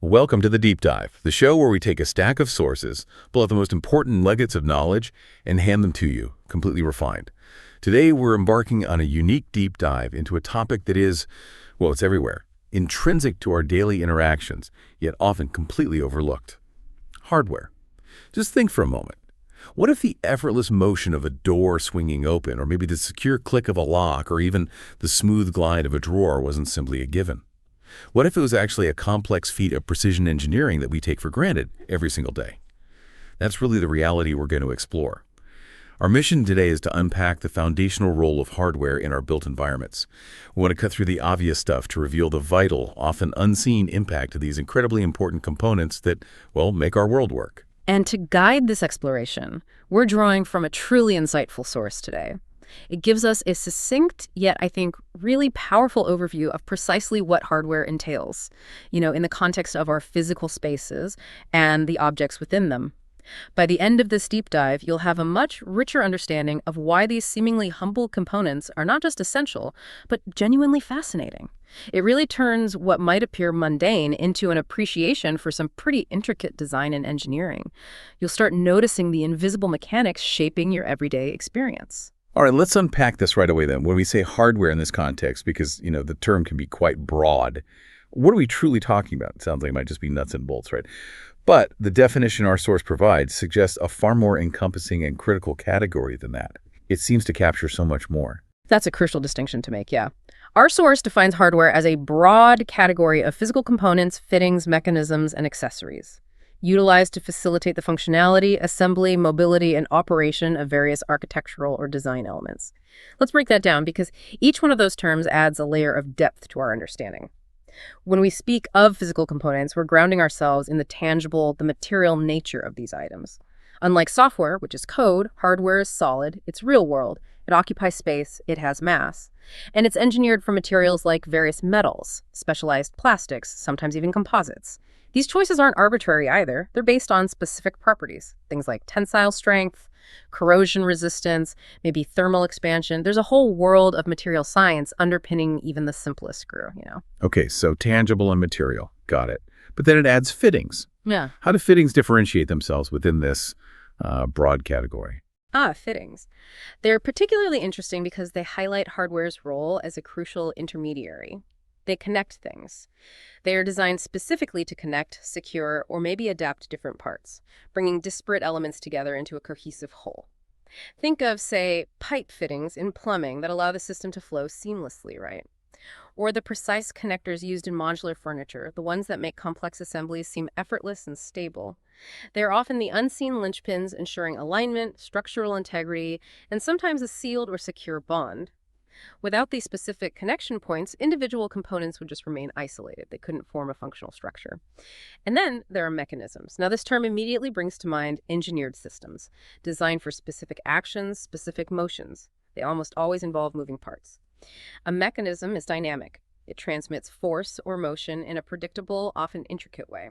Welcome to the Deep Dive, the show where we take a stack of sources, pull out the most important nuggets of knowledge, and hand them to you, completely refined. Today, we're embarking on a unique deep dive into a topic that is, well, it's everywhere, intrinsic to our daily interactions, yet often completely overlooked. Hardware. Just think for a moment. What if the effortless motion of a door swinging open, or maybe the secure click of a lock, or even the smooth glide of a drawer wasn't simply a given? What if it was actually a complex feat of precision engineering that we take for granted every single day? That's really the reality we're going to explore. Our mission today is to unpack the foundational role of hardware in our built environments. We want to cut through the obvious stuff to reveal the vital, often unseen impact of these incredibly important components that, well, make our world work. And to guide this exploration, we're drawing from a truly insightful source today. It gives us a succinct, yet I think really powerful overview of precisely what hardware entails, in the context of our physical spaces and the objects within them. By the end of this deep dive, you'll have a much richer understanding of why these seemingly humble components are not just essential, but genuinely fascinating. It really turns what might appear mundane into an appreciation for some pretty intricate design and engineering. You'll start noticing the invisible mechanics shaping your everyday experience. All right, let's unpack this right away then. When we say hardware in this context, because, the term can be quite broad, what are we truly talking about? It sounds like it might just be nuts and bolts, right? But the definition our source provides suggests a far more encompassing and critical category than that. It seems to capture so much more. That's a crucial distinction to make, yeah. Our source defines hardware as a broad category of physical components, fittings, mechanisms, and accessories, utilized to facilitate the functionality, assembly, mobility, and operation of various architectural or design elements. Let's break that down because each one of those terms adds a layer of depth to our understanding. When we speak of physical components, we're grounding ourselves in the tangible, the material nature of these items. Unlike software, which is code, hardware is solid, it's real world, it occupies space, it has mass, and it's engineered from materials like various metals, specialized plastics, sometimes even composites. These choices aren't arbitrary either. They're based on specific properties, things like tensile strength, corrosion resistance, maybe thermal expansion. There's a whole world of material science underpinning even the simplest screw. Okay, so tangible and material. Got it. But then it adds fittings. Yeah. How do fittings differentiate themselves within this broad category? Fittings. They're particularly interesting because they highlight hardware's role as a crucial intermediary. They connect things. They are designed specifically to connect, secure, or maybe adapt different parts, bringing disparate elements together into a cohesive whole. Think of, say, pipe fittings in plumbing that allow the system to flow seamlessly, right? Or the precise connectors used in modular furniture, the ones that make complex assemblies seem effortless and stable. They are often the unseen linchpins ensuring alignment, structural integrity, and sometimes a sealed or secure bond. Without these specific connection points, individual components would just remain isolated. They couldn't form a functional structure. And then there are mechanisms. Now, this term immediately brings to mind engineered systems, designed for specific actions, specific motions. They almost always involve moving parts. A mechanism is dynamic. It transmits force or motion in a predictable, often intricate way.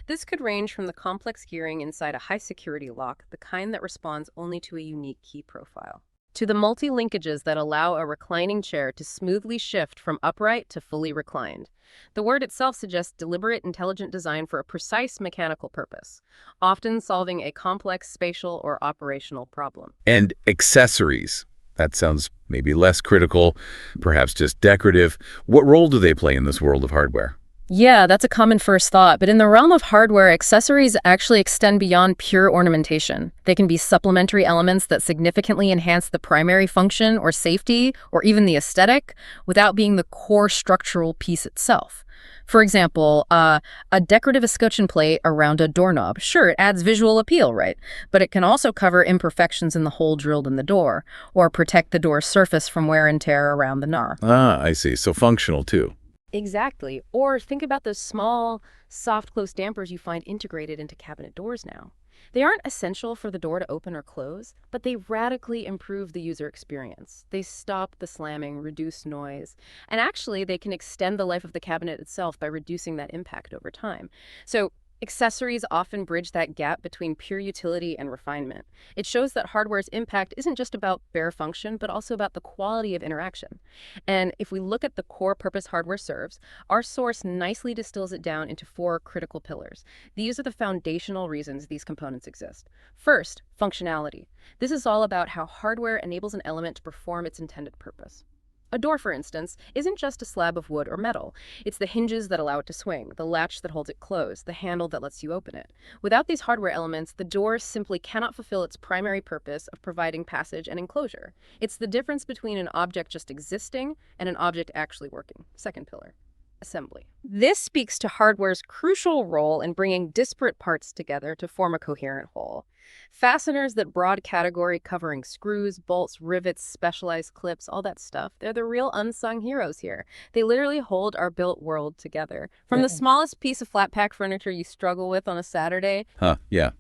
This could range from the complex gearing inside a high-security lock, the kind that responds only to a unique key profile, to the multi-linkages that allow a reclining chair to smoothly shift from upright to fully reclined. The word itself suggests deliberate, intelligent design for a precise mechanical purpose, often solving a complex spatial or operational problem. And accessories. That sounds maybe less critical, perhaps just decorative. What role do they play in this world of hardware? Yeah, that's a common first thought, but in the realm of hardware, accessories actually extend beyond pure ornamentation. They can be supplementary elements that significantly enhance the primary function or safety or even the aesthetic without being the core structural piece itself. For example, a decorative escutcheon plate around a doorknob. Sure, it adds visual appeal, right? But it can also cover imperfections in the hole drilled in the door or protect the door's surface from wear and tear around the knob. I see. So functional too. Exactly. Or think about those small, soft-close dampers you find integrated into cabinet doors now. They aren't essential for the door to open or close, but they radically improve the user experience. They stop the slamming, reduce noise, and actually they can extend the life of the cabinet itself by reducing that impact over time. So Accessories often bridge that gap between pure utility and refinement. It shows that hardware's impact isn't just about bare function, but also about the quality of interaction. And if we look at the core purpose hardware serves, our source nicely distills it down into four critical pillars. These are the foundational reasons these components exist. First, functionality. This is all about how hardware enables an element to perform its intended purpose. A door, for instance, isn't just a slab of wood or metal. It's the hinges that allow it to swing, the latch that holds it closed, the handle that lets you open it. Without these hardware elements, the door simply cannot fulfill its primary purpose of providing passage and enclosure. It's the difference between an object just existing and an object actually working. Second pillar. Assembly. This speaks to hardware's crucial role in bringing disparate parts together to form a coherent whole. Fasteners, that broad category covering screws, bolts, rivets, specialized clips, all that stuff, they're the real unsung heroes here. They literally hold our built world together. From the smallest piece of flat pack furniture you struggle with on a Saturday, Yeah,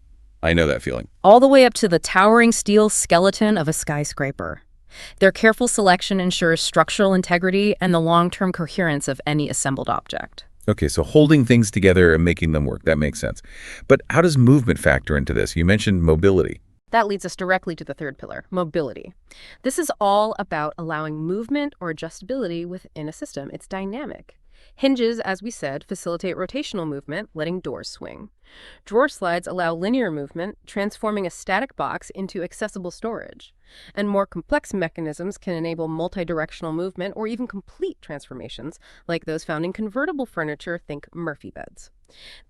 I know that feeling. all the way up to the towering steel skeleton of a skyscraper. Their careful selection ensures structural integrity and the long-term coherence of any assembled object. Okay, so holding things together and making them work, that makes sense. But how does movement factor into this? You mentioned mobility. That leads us directly to the third pillar, mobility. This is all about allowing movement or adjustability within a system. It's dynamic. Hinges, as we said, facilitate rotational movement, letting doors swing. Drawer slides allow linear movement, transforming a static box into accessible storage. And more complex mechanisms can enable multi-directional movement or even complete transformations, like those found in convertible furniture, think Murphy beds.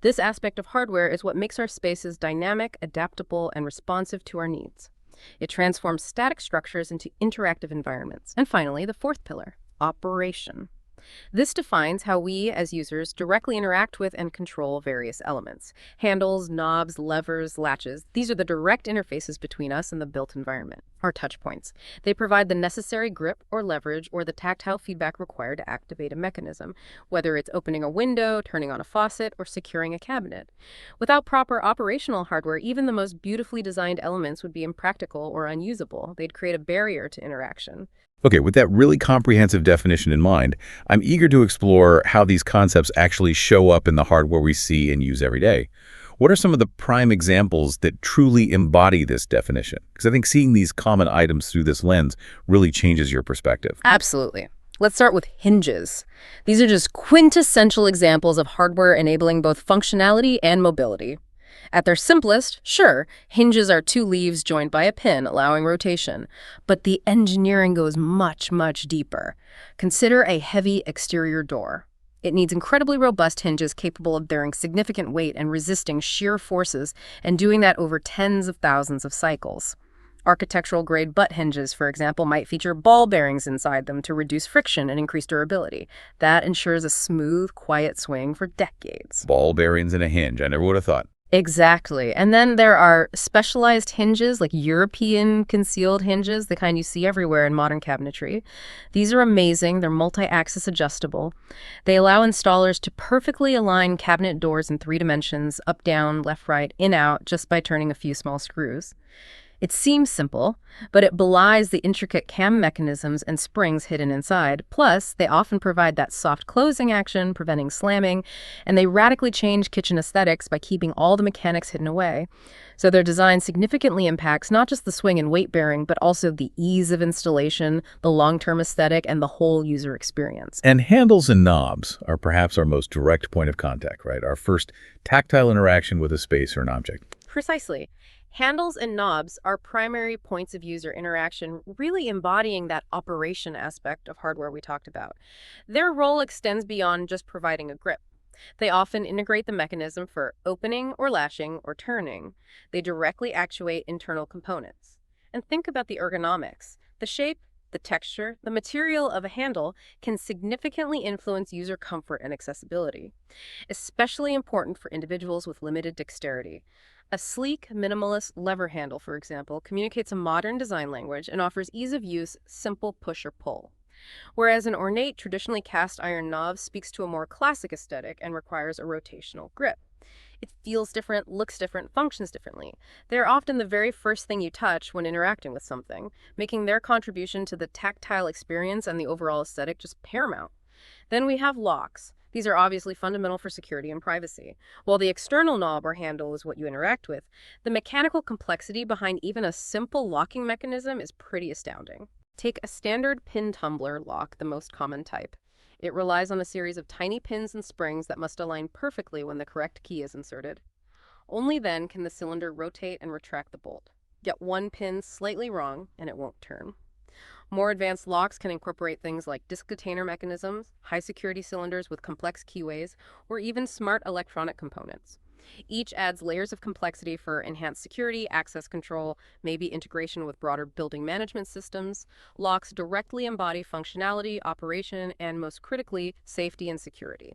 This aspect of hardware is what makes our spaces dynamic, adaptable, and responsive to our needs. It transforms static structures into interactive environments. And finally, the fourth pillar, operation. This defines how we, as users, directly interact with and control various elements. Handles, knobs, levers, latches, these are the direct interfaces between us and the built environment, our touch points. They provide the necessary grip or leverage or the tactile feedback required to activate a mechanism, whether it's opening a window, turning on a faucet, or securing a cabinet. Without proper operational hardware, even the most beautifully designed elements would be impractical or unusable. They'd create a barrier to interaction. Okay, with that really comprehensive definition in mind, I'm eager to explore how these concepts actually show up in the hardware we see and use every day. What are some of the prime examples that truly embody this definition? Because I think seeing these common items through this lens really changes your perspective. Absolutely. Let's start with hinges. These are just quintessential examples of hardware enabling both functionality and mobility. At their simplest, sure, hinges are two leaves joined by a pin, allowing rotation. But the engineering goes much, much deeper. Consider a heavy exterior door. It needs incredibly robust hinges capable of bearing significant weight and resisting shear forces, and doing that over tens of thousands of cycles. Architectural-grade butt hinges, for example, might feature ball bearings inside them to reduce friction and increase durability. That ensures a smooth, quiet swing for decades. Ball bearings and a hinge. I never would have thought. Exactly. And then there are specialized hinges, like European concealed hinges, the kind you see everywhere in modern cabinetry. These are amazing. They're multi-axis adjustable. They allow installers to perfectly align cabinet doors in 3 dimensions, up, down, left, right, in, out, just by turning a few small screws. It seems simple, but it belies the intricate cam mechanisms and springs hidden inside. Plus, they often provide that soft closing action, preventing slamming, and they radically change kitchen aesthetics by keeping all the mechanics hidden away. So their design significantly impacts not just the swing and weight bearing, but also the ease of installation, the long-term aesthetic, and the whole user experience. And handles and knobs are perhaps our most direct point of contact, right? Our first tactile interaction with a space or an object. Precisely. Handles and knobs are primary points of user interaction, really embodying that operation aspect of hardware we talked about. Their role extends beyond just providing a grip. They often integrate the mechanism for opening or latching or turning. They directly actuate internal components. And think about the ergonomics. The shape, the texture, the material of a handle can significantly influence user comfort and accessibility, especially important for individuals with limited dexterity. A sleek, minimalist lever handle, for example, communicates a modern design language and offers ease of use, simple push or pull. Whereas an ornate, traditionally cast iron knob speaks to a more classic aesthetic and requires a rotational grip. It feels different, looks different, functions differently. They're often the very first thing you touch when interacting with something, making their contribution to the tactile experience and the overall aesthetic just paramount. Then we have locks. These are obviously fundamental for security and privacy. While the external knob or handle is what you interact with, the mechanical complexity behind even a simple locking mechanism is pretty astounding. Take a standard pin tumbler lock, the most common type. It relies on a series of tiny pins and springs that must align perfectly when the correct key is inserted. Only then can the cylinder rotate and retract the bolt. Get one pin slightly wrong, and it won't turn. More advanced locks can incorporate things like disk detainer mechanisms, high-security cylinders with complex keyways, or even smart electronic components. Each adds layers of complexity for enhanced security, access control, maybe integration with broader building management systems. Locks directly embody functionality, operation, and most critically, safety and security.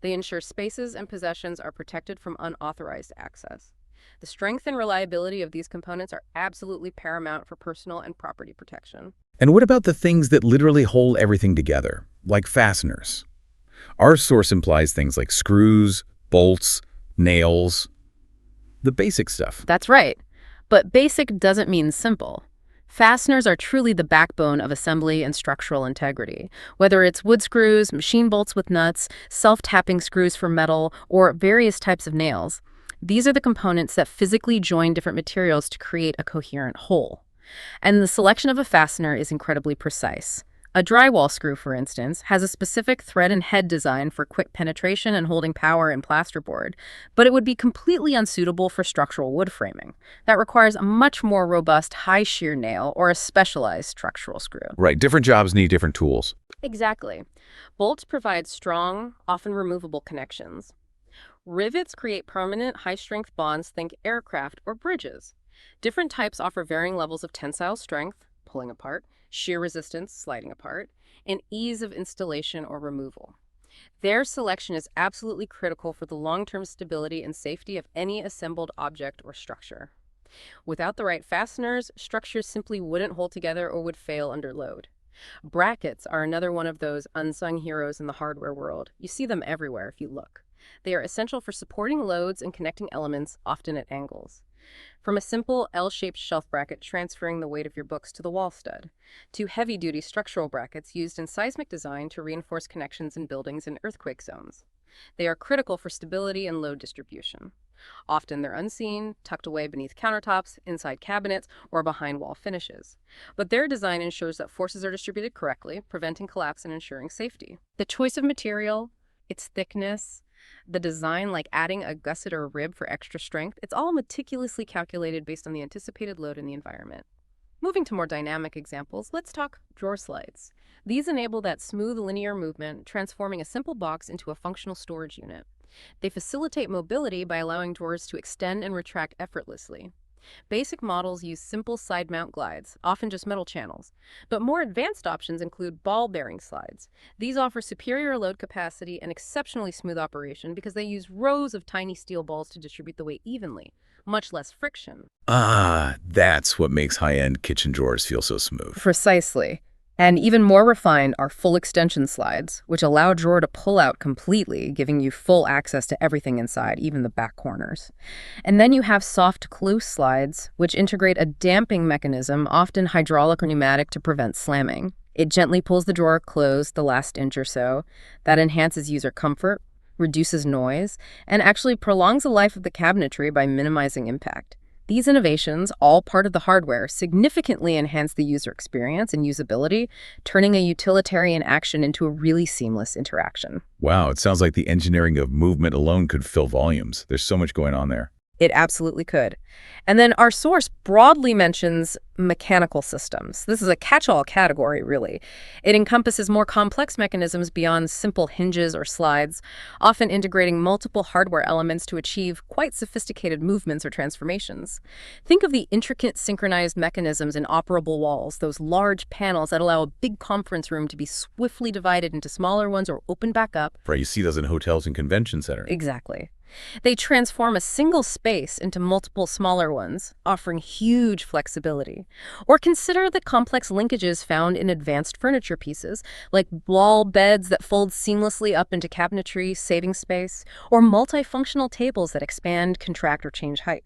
They ensure spaces and possessions are protected from unauthorized access. The strength and reliability of these components are absolutely paramount for personal and property protection. And what about the things that literally hold everything together, like fasteners? Our source implies things like screws, bolts, nails, the basic stuff. That's right. But basic doesn't mean simple. Fasteners are truly the backbone of assembly and structural integrity. Whether it's wood screws, machine bolts with nuts, self-tapping screws for metal, or various types of nails, these are the components that physically join different materials to create a coherent whole. And the selection of a fastener is incredibly precise. A drywall screw, for instance, has a specific thread and head design for quick penetration and holding power in plasterboard, but it would be completely unsuitable for structural wood framing. That requires a much more robust high-shear nail or a specialized structural screw. Right, different jobs need different tools. Exactly. Bolts provide strong, often removable connections. Rivets create permanent, high-strength bonds, think aircraft or bridges. Different types offer varying levels of tensile strength, pulling apart, shear resistance, sliding apart, and ease of installation or removal. Their selection is absolutely critical for the long-term stability and safety of any assembled object or structure. Without the right fasteners, structures simply wouldn't hold together or would fail under load. Brackets are another one of those unsung heroes in the hardware world. You see them everywhere if you look. They are essential for supporting loads and connecting elements, often at angles. From a simple L-shaped shelf bracket transferring the weight of your books to the wall stud, to heavy-duty structural brackets used in seismic design to reinforce connections in buildings in earthquake zones. They are critical for stability and load distribution. Often they're unseen, tucked away beneath countertops, inside cabinets, or behind wall finishes. But their design ensures that forces are distributed correctly, preventing collapse and ensuring safety. The choice of material, its thickness, the design, like adding a gusset or a rib for extra strength, it's all meticulously calculated based on the anticipated load in the environment. Moving to more dynamic examples, let's talk drawer slides. These enable that smooth linear movement, transforming a simple box into a functional storage unit. They facilitate mobility by allowing drawers to extend and retract effortlessly. Basic models use simple side mount glides, often just metal channels, but more advanced options include ball bearing slides. These offer superior load capacity and exceptionally smooth operation because they use rows of tiny steel balls to distribute the weight evenly, much less friction. Ah, that's what makes high-end kitchen drawers feel so smooth. Precisely. And even more refined are full extension slides, which allow a drawer to pull out completely, giving you full access to everything inside, even the back corners. And then you have soft close slides, which integrate a damping mechanism, often hydraulic or pneumatic, to prevent slamming. It gently pulls the drawer closed the last inch or so. That enhances user comfort, reduces noise, and actually prolongs the life of the cabinetry by minimizing impact. These innovations, all part of the hardware, significantly enhance the user experience and usability, turning a utilitarian action into a really seamless interaction. Wow, it sounds like the engineering of movement alone could fill volumes. There's so much going on there. It absolutely could. And then our source broadly mentions mechanical systems. This is a catch-all category, really. It encompasses more complex mechanisms beyond simple hinges or slides, often integrating multiple hardware elements to achieve quite sophisticated movements or transformations. Think of the intricate synchronized mechanisms in operable walls, those large panels that allow a big conference room to be swiftly divided into smaller ones or open back up. Right, you see those in hotels and convention centers. Exactly. They transform a single space into multiple smaller ones, offering huge flexibility. Or consider the complex linkages found in advanced furniture pieces, like wall beds that fold seamlessly up into cabinetry, saving space, or multifunctional tables that expand, contract, or change height.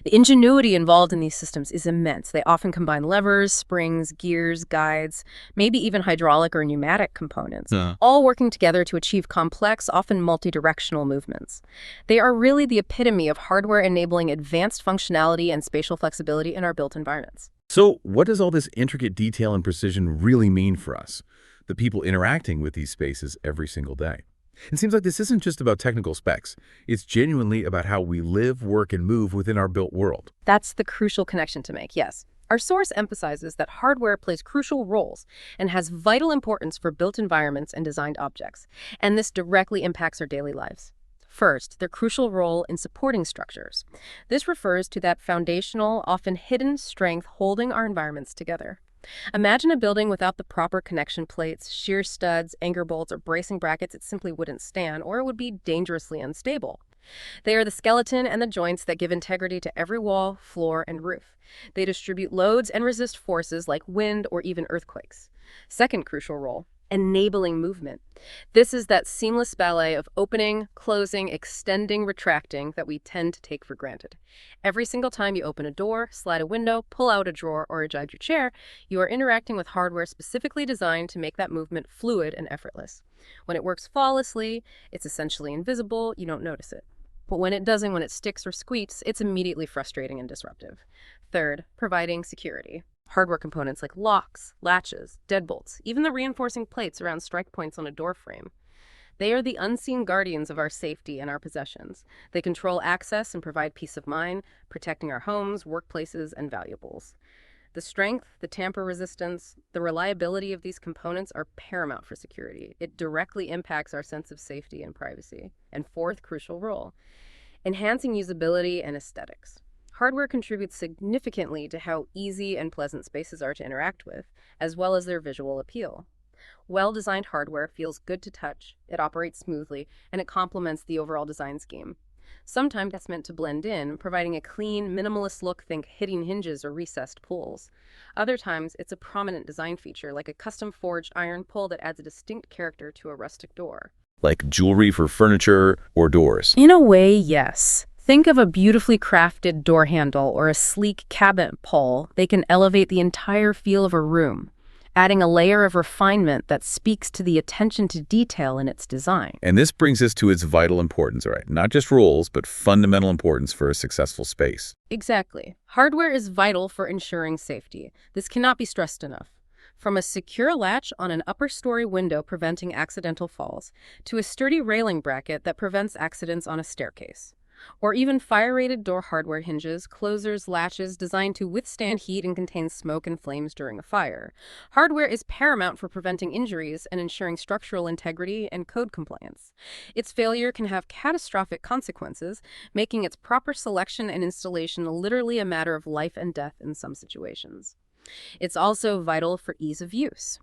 The ingenuity involved in these systems is immense. They often combine levers, springs, gears, guides, maybe even hydraulic or pneumatic components, Huh. all working together to achieve complex, often multi-directional movements. They are really the epitome of hardware enabling advanced functionality and spatial flexibility in our built environments. So what does all this intricate detail and precision really mean for us, the people interacting with these spaces every single day? It seems like this isn't just about technical specs. It's genuinely about how we live, work, and move within our built world. That's the crucial connection to make, yes. Our source emphasizes that hardware plays crucial roles and has vital importance for built environments and designed objects, and this directly impacts our daily lives. First, their crucial role in supporting structures. This refers to that foundational, often hidden strength holding our environments together. Imagine a building without the proper connection plates, shear studs, anchor bolts, or bracing brackets. It simply wouldn't stand, or it would be dangerously unstable. They are the skeleton and the joints that give integrity to every wall, floor, and roof. They distribute loads and resist forces like wind or even earthquakes. Second crucial role, enabling movement. This is that seamless ballet of opening, closing, extending, retracting that we tend to take for granted. Every single time you open a door, slide a window, pull out a drawer, or adjust your chair, you are interacting with hardware specifically designed to make that movement fluid and effortless. When it works flawlessly, it's essentially invisible, you don't notice it. But when it doesn't, when it sticks or squeaks, it's immediately frustrating and disruptive. Third, providing security. Hardware components like locks, latches, deadbolts, even the reinforcing plates around strike points on a door frame. They are the unseen guardians of our safety and our possessions. They control access and provide peace of mind, protecting our homes, workplaces, and valuables. The strength, the tamper resistance, the reliability of these components are paramount for security. It directly impacts our sense of safety and privacy. And fourth crucial role, enhancing usability and aesthetics. Hardware contributes significantly to how easy and pleasant spaces are to interact with, as well as their visual appeal. Well-designed hardware feels good to touch, it operates smoothly, and it complements the overall design scheme. Sometimes that's meant to blend in, providing a clean, minimalist look, think hidden hinges or recessed pulls. Other times, it's a prominent design feature, like a custom-forged iron pull that adds a distinct character to a rustic door. Like jewelry for furniture or doors. In a way, yes. Think of a beautifully crafted door handle or a sleek cabinet pull. They can elevate the entire feel of a room, adding a layer of refinement that speaks to the attention to detail in its design. And this brings us to its vital importance, all right? Not just rules, but fundamental importance for a successful space. Exactly. Hardware is vital for ensuring safety. This cannot be stressed enough. From a secure latch on an upper-story window preventing accidental falls, to a sturdy railing bracket that prevents accidents on a staircase. Or even fire-rated door hardware hinges, closers, latches designed to withstand heat and contain smoke and flames during a fire. Hardware is paramount for preventing injuries and ensuring structural integrity and code compliance. Its failure can have catastrophic consequences, making its proper selection and installation literally a matter of life and death in some situations. It's also vital for ease of use.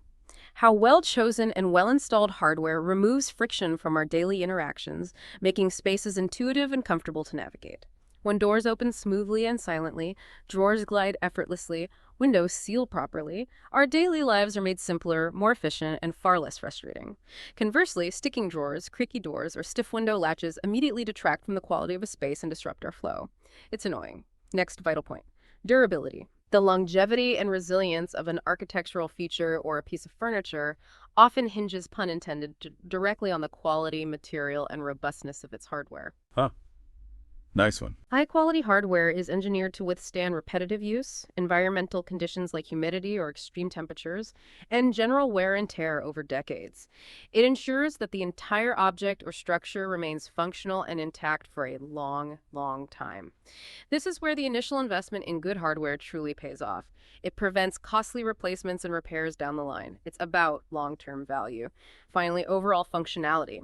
How well-chosen and well-installed hardware removes friction from our daily interactions, making spaces intuitive and comfortable to navigate. When doors open smoothly and silently, drawers glide effortlessly, windows seal properly, our daily lives are made simpler, more efficient, and far less frustrating. Conversely, sticking drawers, creaky doors, or stiff window latches immediately detract from the quality of a space and disrupt our flow. It's annoying. Next vital point, durability. The longevity and resilience of an architectural feature or a piece of furniture often hinges, pun intended, directly on the quality, material, and robustness of its hardware. Huh. Nice one. High-quality hardware is engineered to withstand repetitive use, environmental conditions like humidity or extreme temperatures, and general wear and tear over decades. It ensures that the entire object or structure remains functional and intact for a long, long time. This is where the initial investment in good hardware truly pays off. It prevents costly replacements and repairs down the line. It's about long-term value. Finally, overall functionality.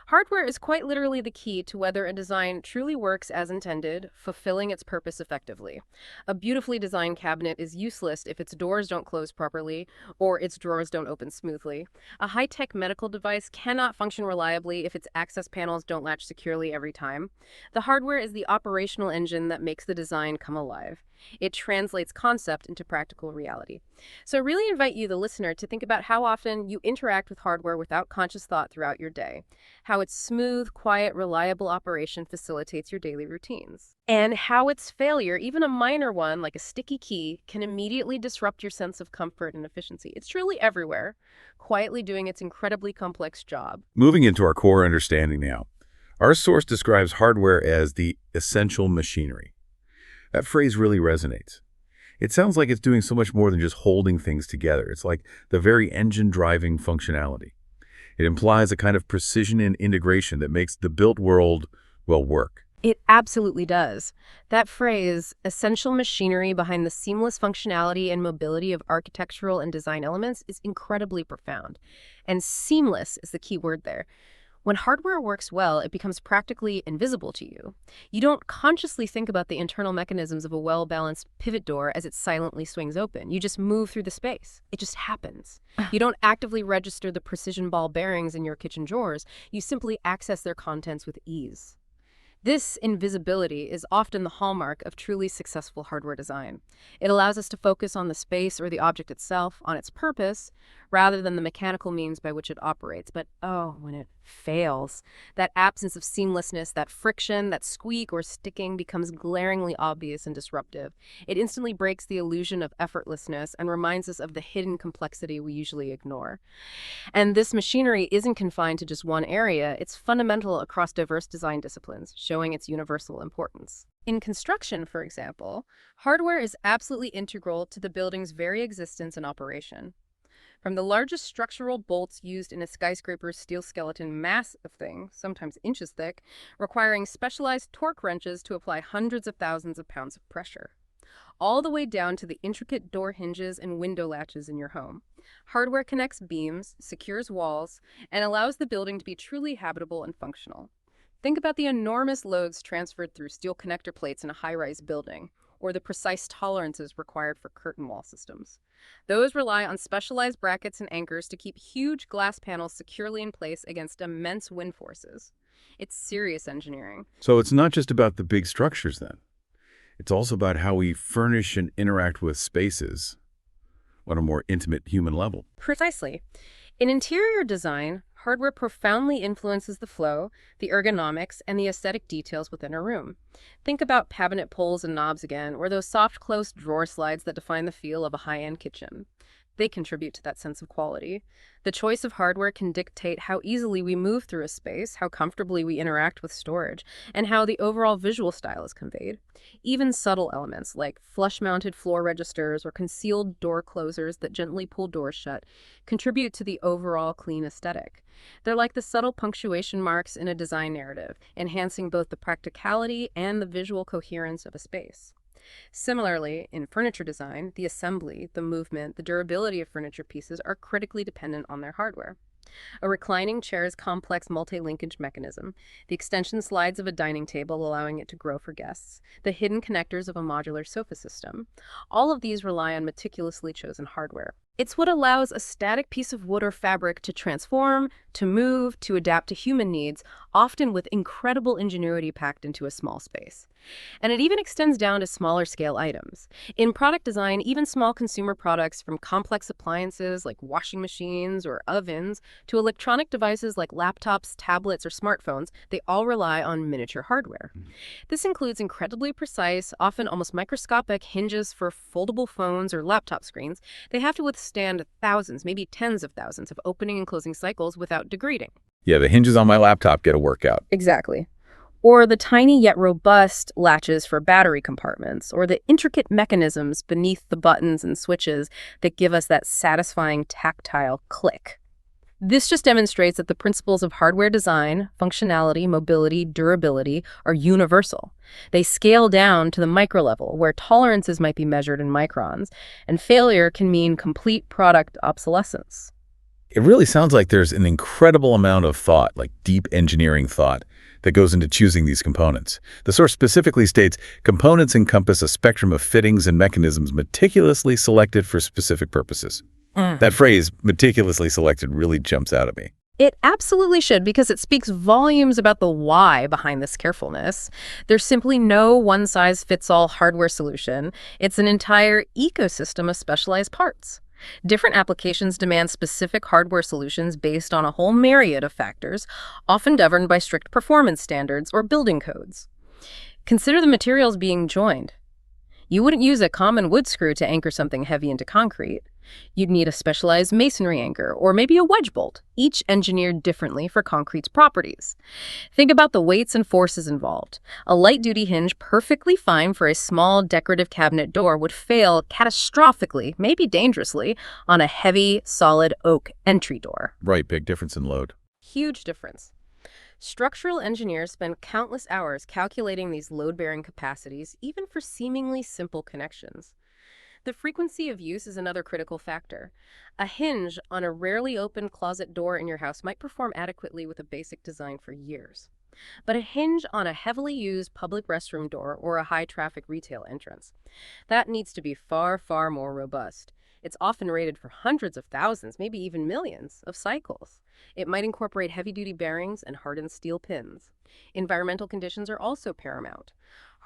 Hardware is quite literally the key to whether a design truly works as intended, fulfilling its purpose effectively. A beautifully designed cabinet is useless if its doors don't close properly or its drawers don't open smoothly. A high-tech medical device cannot function reliably if its access panels don't latch securely every time. The hardware is the operational engine that makes the design come alive. It translates concept into practical reality. So I really invite you, the listener, to think about how often you interact with hardware without conscious thought throughout your day. how its smooth, quiet, reliable operation facilitates your daily routines, and how its failure, even a minor one like a sticky key, can immediately disrupt your sense of comfort and efficiency. It's truly everywhere, quietly doing its incredibly complex job. Moving into our core understanding now, our source describes hardware as the essential machinery. That phrase really resonates. It sounds like it's doing so much more than just holding things together. It's like the very engine driving functionality. It implies a kind of precision and integration that makes the built world, well, work. It absolutely does. That phrase, essential machinery behind the seamless functionality and mobility of architectural and design elements, is incredibly profound. And seamless is the key word there. When hardware works well, it becomes practically invisible to you. You don't consciously think about the internal mechanisms of a well-balanced pivot door as it silently swings open. You just move through the space. It just happens. You don't actively register the precision ball bearings in your kitchen drawers. You simply access their contents with ease. This invisibility is often the hallmark of truly successful hardware design. It allows us to focus on the space or the object itself, on its purpose, rather than the mechanical means by which it operates. But oh, when it fails, that absence of seamlessness, that friction, that squeak or sticking becomes glaringly obvious and disruptive. It instantly breaks the illusion of effortlessness and reminds us of the hidden complexity we usually ignore. And this machinery isn't confined to just one area. It's fundamental across diverse design disciplines, showing its universal importance. In construction, for example, hardware is absolutely integral to the building's very existence and operation. From the largest structural bolts used in a skyscraper's steel skeleton, massive thing, sometimes inches thick, requiring specialized torque wrenches to apply hundreds of thousands of pounds of pressure, all the way down to the intricate door hinges and window latches in your home. Hardware connects beams, secures walls, and allows the building to be truly habitable and functional. Think about the enormous loads transferred through steel connector plates in a high-rise building, or the precise tolerances required for curtain wall systems. Those rely on specialized brackets and anchors to keep huge glass panels securely in place against immense wind forces. It's serious engineering. So it's not just about the big structures then. It's also about how we furnish and interact with spaces on a more intimate human level. Precisely. In interior design, hardware profoundly influences the flow, the ergonomics, and the aesthetic details within a room. Think about cabinet pulls and knobs again, or those soft closed drawer slides that define the feel of a high-end kitchen. They contribute to that sense of quality. The choice of hardware can dictate how easily we move through a space, how comfortably we interact with storage, and how the overall visual style is conveyed. Even subtle elements like flush-mounted floor registers or concealed door closers that gently pull doors shut contribute to the overall clean aesthetic. They're like the subtle punctuation marks in a design narrative, enhancing both the practicality and the visual coherence of a space. Similarly, in furniture design, the assembly, the movement, the durability of furniture pieces are critically dependent on their hardware. A reclining chair's complex multi-linkage mechanism, the extension slides of a dining table allowing it to grow for guests, the hidden connectors of a modular sofa system, all of these rely on meticulously chosen hardware. It's what allows a static piece of wood or fabric to transform, to move, to adapt to human needs, often with incredible ingenuity packed into a small space. And it even extends down to smaller scale items. In product design, even small consumer products, from complex appliances like washing machines or ovens to electronic devices like laptops, tablets, or smartphones, they all rely on miniature hardware. This includes incredibly precise, often almost microscopic hinges for foldable phones or laptop screens. They have to withstand thousands, maybe tens of thousands of opening and closing cycles without degrading. Yeah, the hinges on my laptop get a workout. Exactly. Or the tiny yet robust latches for battery compartments, or the intricate mechanisms beneath the buttons and switches that give us that satisfying tactile click. This just demonstrates that the principles of hardware design, functionality, mobility, durability are universal. They scale down to the micro level, where tolerances might be measured in microns, and failure can mean complete product obsolescence. It really sounds like there's an incredible amount of thought, like deep engineering thought, that goes into choosing these components. The source specifically states, components encompass a spectrum of fittings and mechanisms meticulously selected for specific purposes. That phrase, meticulously selected, really jumps out at me. It absolutely should, because it speaks volumes about the why behind this carefulness. There's simply no one-size-fits-all hardware solution. It's an entire ecosystem of specialized parts. Different applications demand specific hardware solutions based on a whole myriad of factors, often governed by strict performance standards or building codes. Consider the materials being joined. You wouldn't use a common wood screw to anchor something heavy into concrete. You'd need a specialized masonry anchor or maybe a wedge bolt, each engineered differently for concrete's properties. Think about the weights and forces involved. A light-duty hinge perfectly fine for a small decorative cabinet door would fail catastrophically, maybe dangerously, on a heavy, solid oak entry door. Right, big difference in load. Huge difference. Structural engineers spend countless hours calculating these load-bearing capacities, even for seemingly simple connections. The frequency of use is another critical factor. A hinge on a rarely opened closet door in your house might perform adequately with a basic design for years. But a hinge on a heavily used public restroom door or a high-traffic retail entrance, that needs to be far, far more robust. It's often rated for hundreds of thousands, maybe even millions, of cycles. It might incorporate heavy-duty bearings and hardened steel pins. Environmental conditions are also paramount.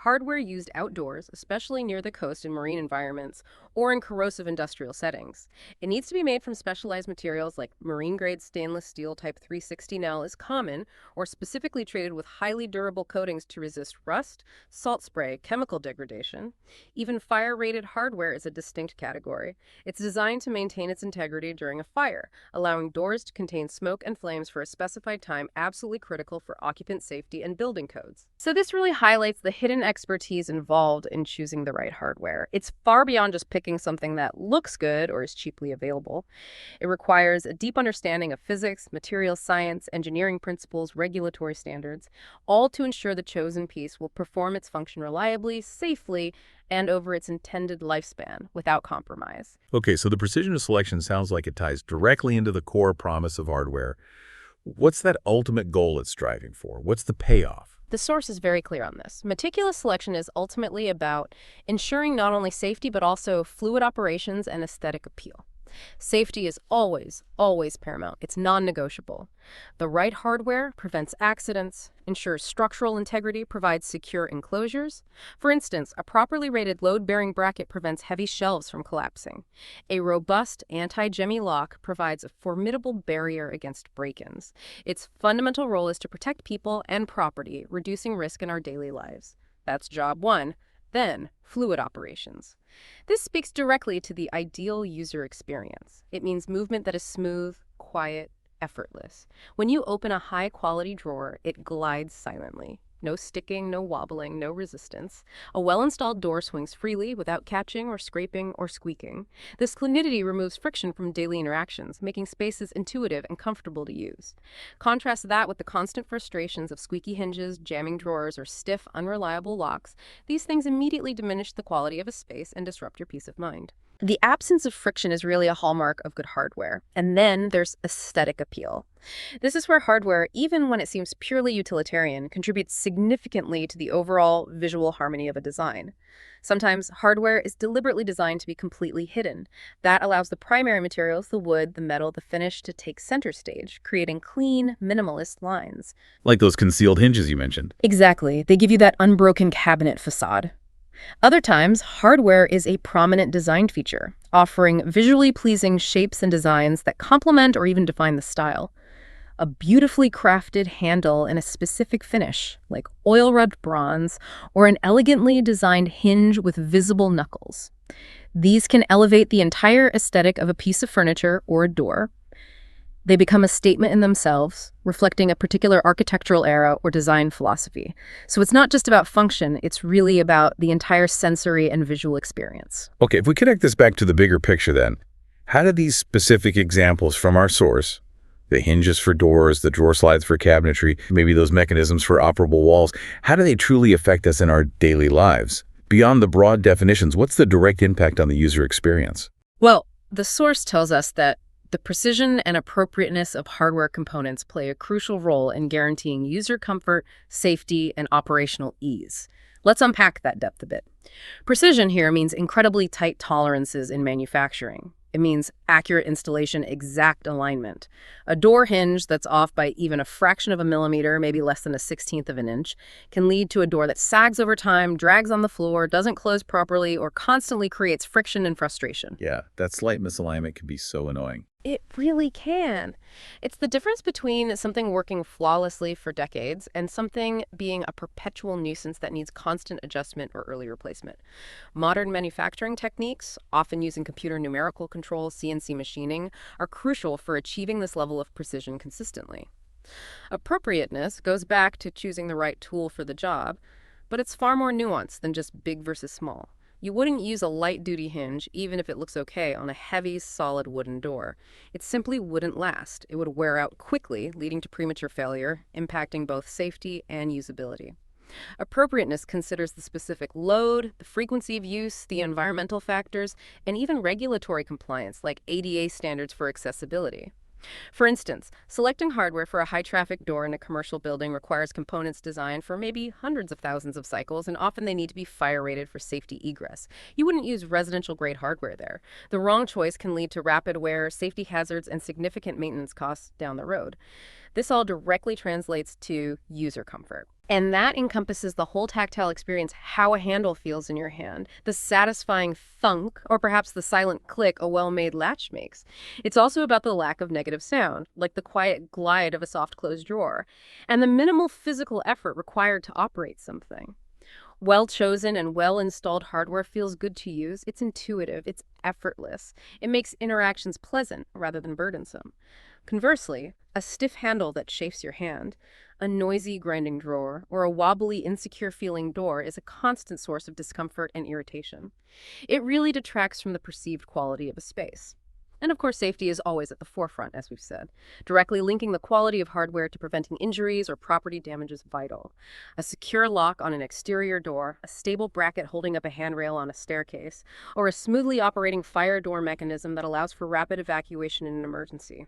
Hardware used outdoors, especially near the coast in marine environments or in corrosive industrial settings. It needs to be made from specialized materials like marine-grade stainless steel type 360 is common, or specifically treated with highly durable coatings to resist rust, salt spray, chemical degradation. Even fire-rated hardware is a distinct category. It's designed to maintain its integrity during a fire, allowing doors to contain smoke and flames for a specified time, absolutely critical for occupant safety and building codes. So this really highlights the hidden expertise involved in choosing the right hardware. It's far beyond just picking something that looks good or is cheaply available. It requires a deep understanding of physics, materials science, engineering principles, regulatory standards, all to ensure the chosen piece will perform its function reliably, safely, and over its intended lifespan without compromise. Okay, so the precision of selection sounds like it ties directly into the core promise of hardware. What's that ultimate goal it's striving for? What's the payoff? The source is very clear on this. Meticulous selection is ultimately about ensuring not only safety but also fluid operations and aesthetic appeal. Safety is always, always paramount. It's non-negotiable. The right hardware prevents accidents, ensures structural integrity, provides secure enclosures. For instance, a properly rated load-bearing bracket prevents heavy shelves from collapsing. A robust anti-jemmy lock provides a formidable barrier against break-ins. Its fundamental role is to protect people and property, reducing risk in our daily lives. That's job one. Then, fluid operations. This speaks directly to the ideal user experience. It means movement that is smooth, quiet, effortless. When you open a high-quality drawer, it glides silently. No sticking, no wobbling, no resistance. A well-installed door swings freely without catching or scraping or squeaking. This fluidity removes friction from daily interactions, making spaces intuitive and comfortable to use. Contrast that with the constant frustrations of squeaky hinges, jamming drawers, or stiff, unreliable locks. These things immediately diminish the quality of a space and disrupt your peace of mind. The absence of friction is really a hallmark of good hardware. And then there's aesthetic appeal. This is where hardware, even when it seems purely utilitarian, contributes significantly to the overall visual harmony of a design. Sometimes hardware is deliberately designed to be completely hidden. That allows the primary materials, the wood, the metal, the finish, to take center stage, creating clean, minimalist lines. Like those concealed hinges you mentioned. Exactly. They give you that unbroken cabinet facade. Other times, hardware is a prominent design feature, offering visually pleasing shapes and designs that complement or even define the style. A beautifully crafted handle in a specific finish, like oil-rubbed bronze, or an elegantly designed hinge with visible knuckles. These can elevate the entire aesthetic of a piece of furniture or a door. They become a statement in themselves, reflecting a particular architectural era or design philosophy. So it's not just about function, it's really about the entire sensory and visual experience. Okay, if we connect this back to the bigger picture then, how do these specific examples from our source, the hinges for doors, the drawer slides for cabinetry, maybe those mechanisms for operable walls, how do they truly affect us in our daily lives? Beyond the broad definitions, what's the direct impact on the user experience? Well, the source tells us that the precision and appropriateness of hardware components play a crucial role in guaranteeing user comfort, safety, and operational ease. Let's unpack that depth a bit. Precision here means incredibly tight tolerances in manufacturing. It means accurate installation, exact alignment. A door hinge that's off by even a fraction of a millimeter, maybe less than a 16th of an inch, can lead to a door that sags over time, drags on the floor, doesn't close properly, or constantly creates friction and frustration. Yeah, that slight misalignment can be so annoying. It really can. It's the difference between something working flawlessly for decades and something being a perpetual nuisance that needs constant adjustment or early replacement. Modern manufacturing techniques, often using computer numerical control, CNC machining, are crucial for achieving this level of precision consistently. Appropriateness goes back to choosing the right tool for the job, but it's far more nuanced than just big versus small. You wouldn't use a light-duty hinge, even if it looks okay, on a heavy, solid wooden door. It simply wouldn't last. It would wear out quickly, leading to premature failure, impacting both safety and usability. Appropriateness considers the specific load, the frequency of use, the environmental factors, and even regulatory compliance, like ADA standards for accessibility. For instance, selecting hardware for a high-traffic door in a commercial building requires components designed for maybe hundreds of thousands of cycles, and often they need to be fire-rated for safety egress. You wouldn't use residential-grade hardware there. The wrong choice can lead to rapid wear, safety hazards, and significant maintenance costs down the road. This all directly translates to user comfort. And that encompasses the whole tactile experience, how a handle feels in your hand, the satisfying thunk, or perhaps the silent click a well-made latch makes. It's also about the lack of negative sound, like the quiet glide of a soft-closed drawer, and the minimal physical effort required to operate something. Well-chosen and well-installed hardware feels good to use. It's intuitive. It's effortless. It makes interactions pleasant rather than burdensome. Conversely, a stiff handle that chafes your hand, a noisy grinding drawer, or a wobbly, insecure-feeling door is a constant source of discomfort and irritation. It really detracts from the perceived quality of a space. And of course, safety is always at the forefront, as we've said. Directly linking the quality of hardware to preventing injuries or property damage is vital. A secure lock on an exterior door, a stable bracket holding up a handrail on a staircase, or a smoothly operating fire door mechanism that allows for rapid evacuation in an emergency.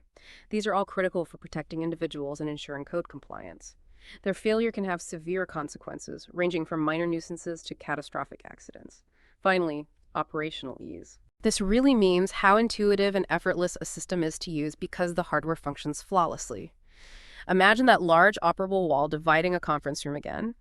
These are all critical for protecting individuals and ensuring code compliance. Their failure can have severe consequences, ranging from minor nuisances to catastrophic accidents. Finally, operational ease. This really means how intuitive and effortless a system is to use because the hardware functions flawlessly. Imagine that large operable wall dividing a conference room again.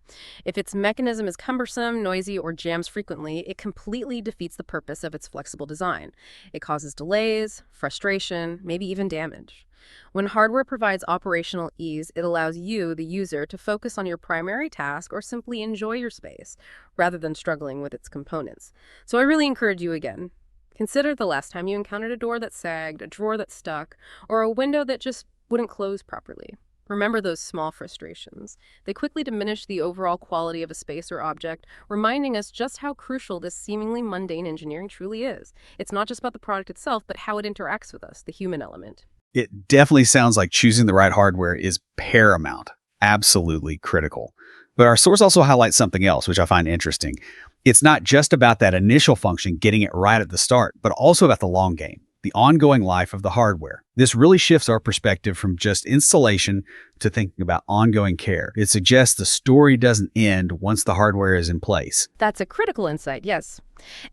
If its mechanism is cumbersome, noisy, or jams frequently, it completely defeats the purpose of its flexible design. It causes delays, frustration, maybe even damage. When hardware provides operational ease, it allows you, the user, to focus on your primary task or simply enjoy your space, rather than struggling with its components. So I really encourage you again. Consider the last time you encountered a door that sagged, a drawer that stuck, or a window that just wouldn't close properly. Remember those small frustrations. They quickly diminish the overall quality of a space or object, reminding us just how crucial this seemingly mundane engineering truly is. It's not just about the product itself, but how it interacts with us, the human element. It definitely sounds like choosing the right hardware is paramount, absolutely critical. But our source also highlights something else, which I find interesting. It's not just about that initial function, getting it right at the start, but also about the long game, the ongoing life of the hardware. This really shifts our perspective from just installation to thinking about ongoing care. It suggests the story doesn't end once the hardware is in place. That's a critical insight, yes.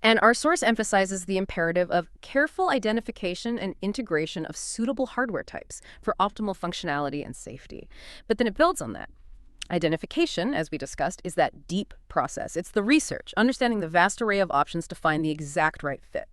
And our source emphasizes the imperative of careful identification and integration of suitable hardware types for optimal functionality and safety. But then it builds on that. Identification, as we discussed, is that deep process. It's the research, understanding the vast array of options to find the exact right fit.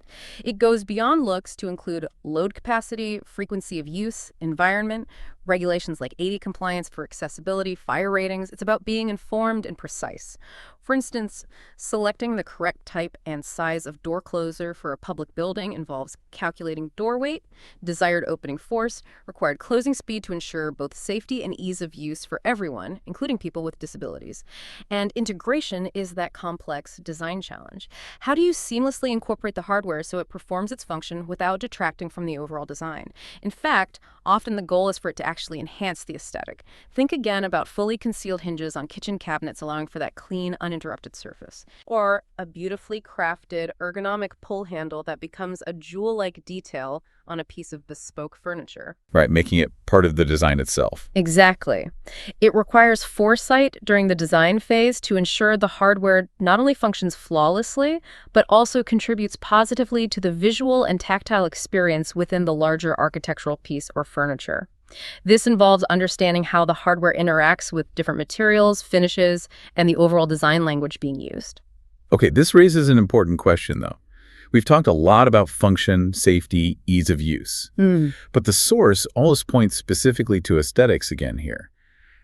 It goes beyond looks to include load capacity, frequency of use, environment, regulations like ADA compliance for accessibility, fire ratings. It's about being informed and precise. For instance, selecting the correct type and size of door closer for a public building involves calculating door weight, desired opening force, required closing speed to ensure both safety and ease of use for everyone, including people with disabilities. And integration is that complex design challenge. How do you seamlessly incorporate the hardware so it performs its function without detracting from the overall design? In fact, Often the goal is for it to actually enhance the aesthetic. Think again about fully concealed hinges on kitchen cabinets allowing for that clean, uninterrupted surface. Or a beautifully crafted, ergonomic pull handle that becomes a jewel-like detail on a piece of bespoke furniture. Right, making it part of the design itself. Exactly. It requires foresight during the design phase to ensure the hardware not only functions flawlessly, but also contributes positively to the visual and tactile experience within the larger architectural piece or furniture. This involves understanding how the hardware interacts with different materials, finishes, and the overall design language being used. Okay, this raises an important question, though. We've talked a lot about function, safety, ease of use. But the source always points specifically to aesthetics again here.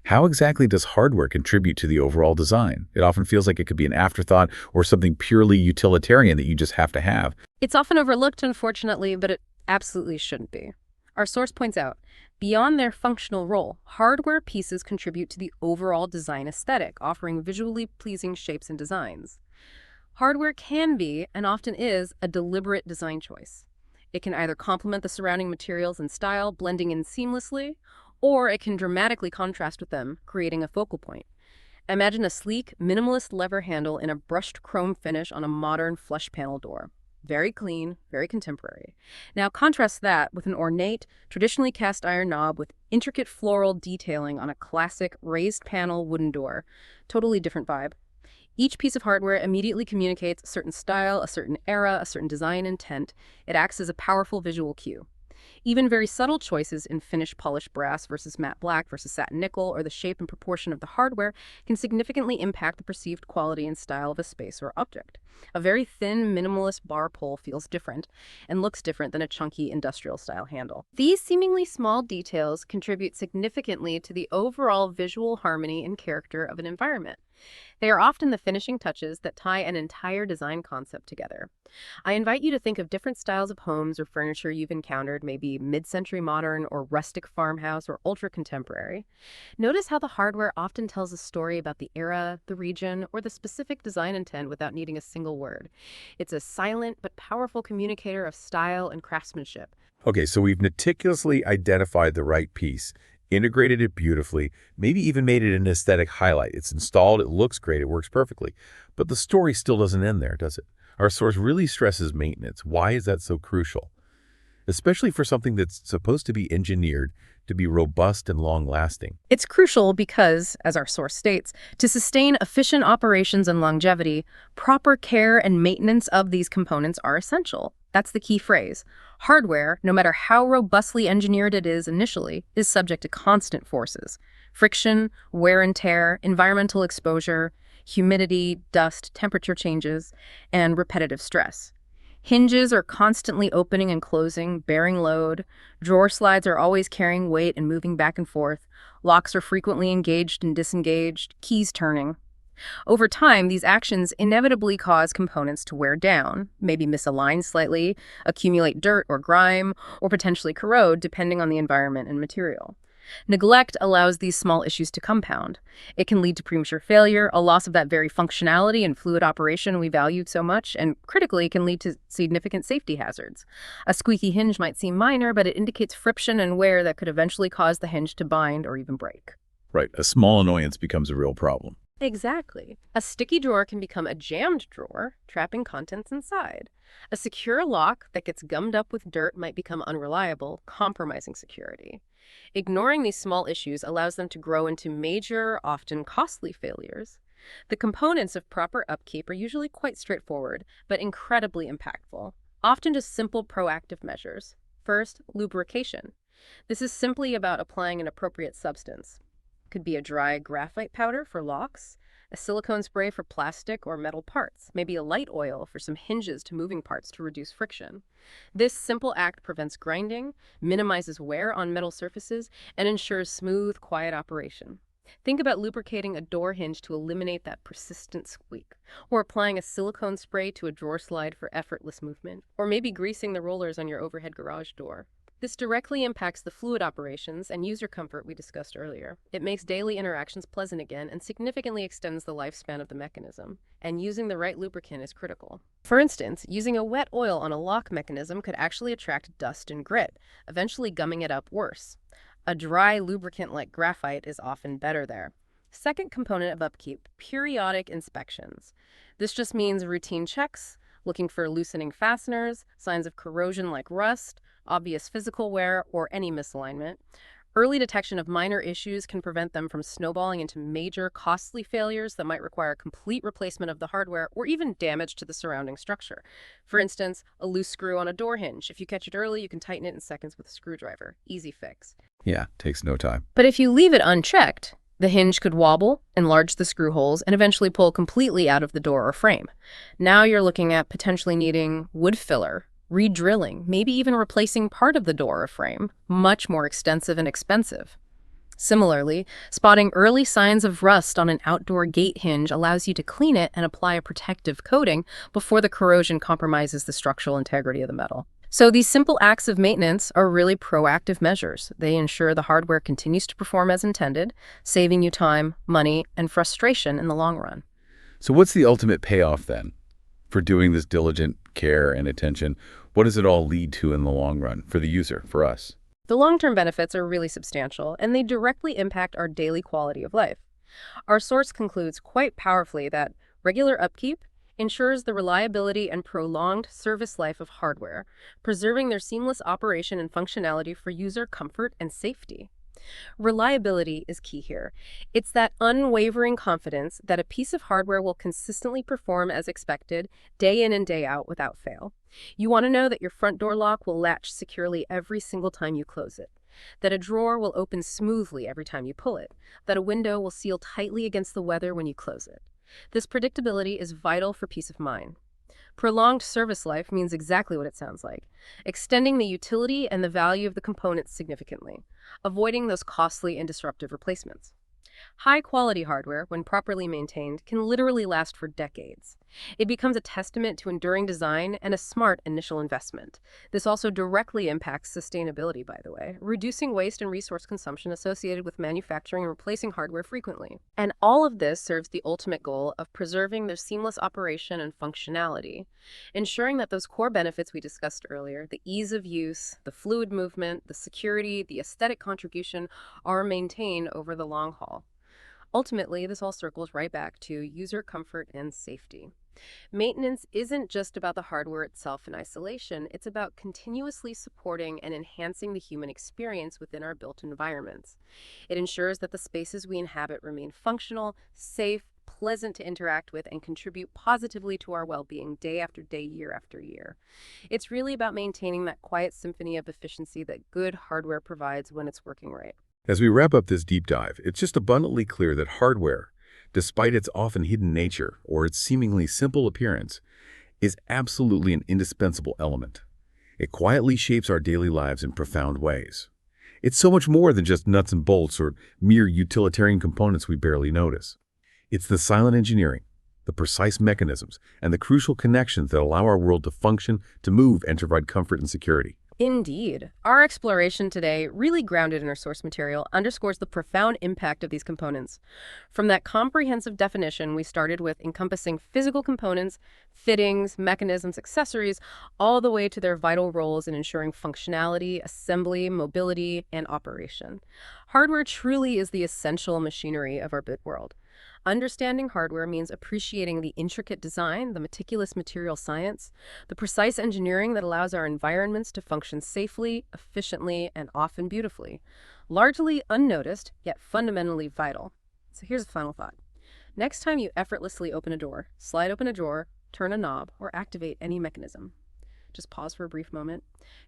How exactly does hardware contribute to the overall design? It often feels like it could be an afterthought or something purely utilitarian that you just have to have. It's often overlooked, unfortunately, but it absolutely shouldn't be. Our source points out, beyond their functional role, hardware pieces contribute to the overall design aesthetic, offering visually pleasing shapes and designs. Hardware can be, and often is, a deliberate design choice. It can either complement the surrounding materials and style, blending in seamlessly, or it can dramatically contrast with them, creating a focal point. Imagine a sleek, minimalist lever handle in a brushed chrome finish on a modern flush panel door. Very clean, very contemporary. Now contrast that with an ornate, traditionally cast iron knob with intricate floral detailing on a classic raised panel wooden door. Totally different vibe. Each piece of hardware immediately communicates a certain style, a certain era, a certain design intent. It acts as a powerful visual cue. Even very subtle choices in finished polished brass versus matte black versus satin nickel, or the shape and proportion of the hardware, can significantly impact the perceived quality and style of a space or object. A very thin, minimalist bar pole feels different and looks different than a chunky industrial-style handle. These seemingly small details contribute significantly to the overall visual harmony and character of an environment. They are often the finishing touches that tie an entire design concept together. I invite you to think of different styles of homes or furniture you've encountered, maybe mid-century modern or rustic farmhouse or ultra-contemporary. Notice how the hardware often tells a story about the era, the region, or the specific design intent without needing a single word. It's a silent but powerful communicator of style and craftsmanship. Okay, so we've meticulously identified the right piece, integrated it beautifully, maybe even made it an aesthetic highlight. It's installed, it looks great, it works perfectly. But the story still doesn't end there, does it? Our source really stresses maintenance. Why is that so crucial? Especially for something that's supposed to be engineered to be robust and long-lasting. It's crucial because, as our source states, to sustain efficient operations and longevity, proper care and maintenance of these components are essential. That's the key phrase. Hardware, no matter how robustly engineered it is initially, is subject to constant forces. Friction, wear and tear, environmental exposure, humidity, dust, temperature changes, and repetitive stress. Hinges are constantly opening and closing, bearing load. Drawer slides are always carrying weight and moving back and forth. Locks are frequently engaged and disengaged, keys turning. Over time, these actions inevitably cause components to wear down, maybe misalign slightly, accumulate dirt or grime, or potentially corrode depending on the environment and material. Neglect allows these small issues to compound. It can lead to premature failure, a loss of that very functionality and fluid operation we valued so much, and critically, it can lead to significant safety hazards. A squeaky hinge might seem minor, but it indicates friction and wear that could eventually cause the hinge to bind or even break. Right, a small annoyance becomes a real problem. Exactly. A sticky drawer can become a jammed drawer, trapping contents inside. A secure lock that gets gummed up with dirt might become unreliable, compromising security. Ignoring these small issues allows them to grow into major, often costly failures. The components of proper upkeep are usually quite straightforward, but incredibly impactful. Often just simple proactive measures. First, lubrication. This is simply about applying an appropriate substance. Could be a dry graphite powder for locks, a silicone spray for plastic or metal parts, maybe a light oil for some hinges to moving parts to reduce friction. This simple act prevents grinding, minimizes wear on metal surfaces, and ensures smooth, quiet operation. Think about lubricating a door hinge to eliminate that persistent squeak, or applying a silicone spray to a drawer slide for effortless movement, or maybe greasing the rollers on your overhead garage door. This directly impacts the fluid operations and user comfort we discussed earlier. It makes daily interactions pleasant again and significantly extends the lifespan of the mechanism. And using the right lubricant is critical. For instance, using a wet oil on a lock mechanism could actually attract dust and grit, eventually gumming it up worse. A dry lubricant like graphite is often better there. Second component of upkeep, periodic inspections. This just means routine checks, looking for loosening fasteners, signs of corrosion like rust, obvious physical wear, or any misalignment. Early detection of minor issues can prevent them from snowballing into major, costly failures that might require complete replacement of the hardware or even damage to the surrounding structure. For instance, a loose screw on a door hinge. If you catch it early, you can tighten it in seconds with a screwdriver. Easy fix. Yeah, takes no time. But if you leave it unchecked, the hinge could wobble, enlarge the screw holes, and eventually pull completely out of the door or frame. Now you're looking at potentially needing wood filler, re-drilling, maybe even replacing part of the door or frame. Much more extensive and expensive. Similarly, spotting early signs of rust on an outdoor gate hinge allows you to clean it and apply a protective coating before the corrosion compromises the structural integrity of the metal. So these simple acts of maintenance are really proactive measures. They ensure the hardware continues to perform as intended, saving you time, money, and frustration in the long run. So what's the ultimate payoff then for doing this diligent care and attention? What does it all lead to in the long run for the user, for us? The long-term benefits are really substantial, and they directly impact our daily quality of life. Our source concludes quite powerfully that regular upkeep ensures the reliability and prolonged service life of hardware, preserving their seamless operation and functionality for user comfort and safety. Reliability is key here. It's that unwavering confidence that a piece of hardware will consistently perform as expected, day in and day out without fail. You want to know that your front door lock will latch securely every single time you close it, that a drawer will open smoothly every time you pull it, that a window will seal tightly against the weather when you close it. This predictability is vital for peace of mind. Prolonged service life means exactly what it sounds like, extending the utility and the value of the components significantly, avoiding those costly and disruptive replacements. High-quality hardware, when properly maintained, can literally last for decades. It becomes a testament to enduring design and a smart initial investment. This also directly impacts sustainability, by the way, reducing waste and resource consumption associated with manufacturing and replacing hardware frequently. And all of this serves the ultimate goal of preserving their seamless operation and functionality, ensuring that those core benefits we discussed earlier, the ease of use, the fluid movement, the security, the aesthetic contribution, are maintained over the long haul. Ultimately, this all circles right back to user comfort and safety. Maintenance isn't just about the hardware itself in isolation, it's about continuously supporting and enhancing the human experience within our built environments. It ensures that the spaces we inhabit remain functional, safe, pleasant to interact with, and contribute positively to our well-being day after day, year after year. It's really about maintaining that quiet symphony of efficiency that good hardware provides when it's working right. As we wrap up this deep dive, it's just abundantly clear that hardware, despite its often hidden nature or its seemingly simple appearance, is absolutely an indispensable element. It quietly shapes our daily lives in profound ways. It's so much more than just nuts and bolts or mere utilitarian components we barely notice. It's the silent engineering, the precise mechanisms, and the crucial connections that allow our world to function, to move, and to provide comfort and security. Indeed. Our exploration today, really grounded in our source material, underscores the profound impact of these components. From that comprehensive definition we started with, encompassing physical components, fittings, mechanisms, accessories, all the way to their vital roles in ensuring functionality, assembly, mobility, and operation. Hardware truly is the essential machinery of our bit world. Understanding hardware means appreciating the intricate design, the meticulous material science, the precise engineering that allows our environments to function safely, efficiently, and often beautifully. Largely unnoticed, yet fundamentally vital. So here's a final thought. Next time you effortlessly open a door, slide open a drawer, turn a knob, or activate any mechanism, just pause for a brief moment.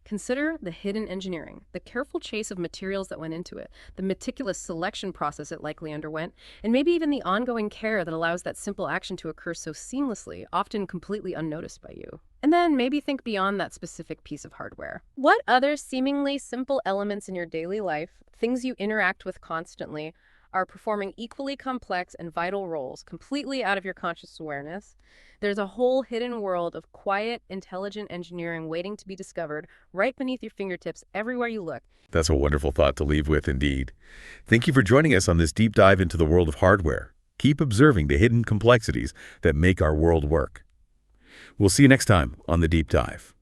Consider the hidden engineering, the careful chase of materials that went into it, the meticulous selection process it likely underwent, and maybe even the ongoing care that allows that simple action to occur so seamlessly, often completely unnoticed by you. And then maybe think beyond that specific piece of hardware. What other seemingly simple elements in your daily life, things you interact with constantly, are performing equally complex and vital roles completely out of your conscious awareness. There's a whole hidden world of quiet, intelligent engineering waiting to be discovered right beneath your fingertips everywhere you look. That's a wonderful thought to leave with indeed. Thank you for joining us on this deep dive into the world of hardware. Keep observing the hidden complexities that make our world work. We'll see you next time on The Deep Dive.